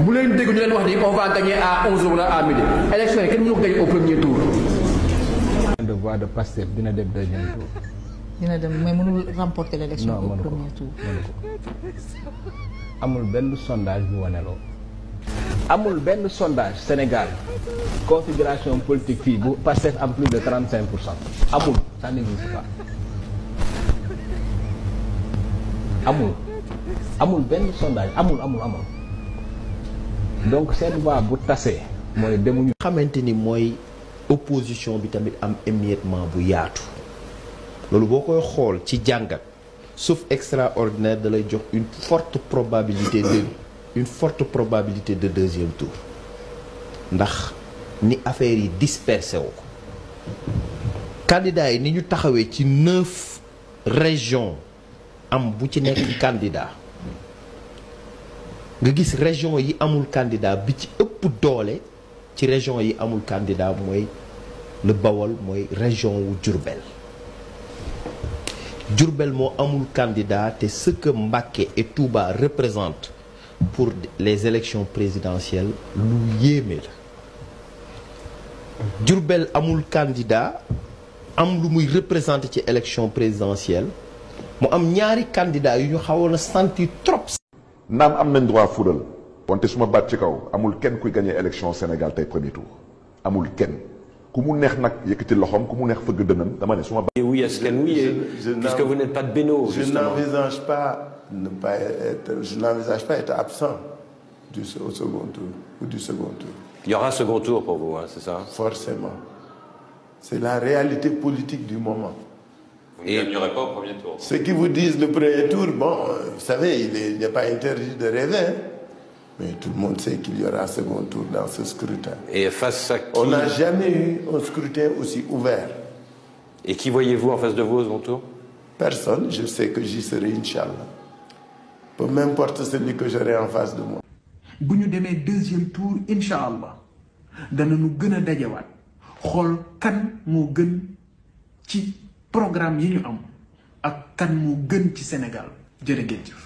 bu leen dégg ñu leen wax ni on va gagner à 11h wala à midi élection yi kenn mënu ko gagner au premier tour. de voix de Pastef dina dem deuxième tour. dina dem mais mënul remporter l'élection au premier tour. amul benn sondage bu wane loolu. amul benn sondage Sénégal configuration politique fii bu Pastef am plus de 35%. amul ça n'existe pas. amul benn sondage amul. donc seen voix bu tasee mooy demuñu. xamante ni mooy opposition bi tamit am émiettement bu yaatu loolu boo koy xool ci jàngat sauf extraordinaire da lay jox une forte probabilité de deuxième tour ndax ni affaire yi dispersé wu ko candidats yi ni ñu taxawee ci 9 régions am bu ci nekk candidat nga gis région yi amul candidat bi ci ëpp doole ci région yi amul candidat mooy le Bawol mooy région wu Diourbel moo amul candidat te ce que Mbacké et Touba représentent pour les élections présidentielles lu yéeme la Diourbel amul candidat am lu muy représenter ci élection présidentielle mu am ñaari candidat yu ñu xawoon a sentir trop. naam am nañ droit fudal wante su ma baat ci kaw amul kenn kuy gagné élection Sénégal tey premier tour amul kenn ku mu neex nag yëkkati loxoom ku mu neex fëgg dënam dama ne su ma. Oui, est-ce qu'elle oui, puisque vous n'êtes pas de Bénaud. Je n'envisage pas ne pas être, je n'envisage pas être absent au second tour ou du second tour. Il y aura un second tour pour vous, hein, c'est ça? Forcément. C'est la réalité politique du moment. Vous ne gagnerez pas au premier tour. Ceux qui vous disent le premier tour, bon, vous savez, il n'est pas interdit de rêver, hein, mais tout le monde sait qu'il y aura un second tour dans ce scrutin. Et face à qui? On n'a jamais eu un scrutin aussi ouvert. Et qui voyez-vous en face de vous au second tour? Personne, je sais que j'y serai, Inch'Allah. Peu m'importe celui que j'aurai en face de moi. bu ñu demee deuxième tour incha allah danañu gën a dajawaat xool kan moo gën ci programme yi ñu am ak kan moo gën ci Sénégal jërë ngeen jëf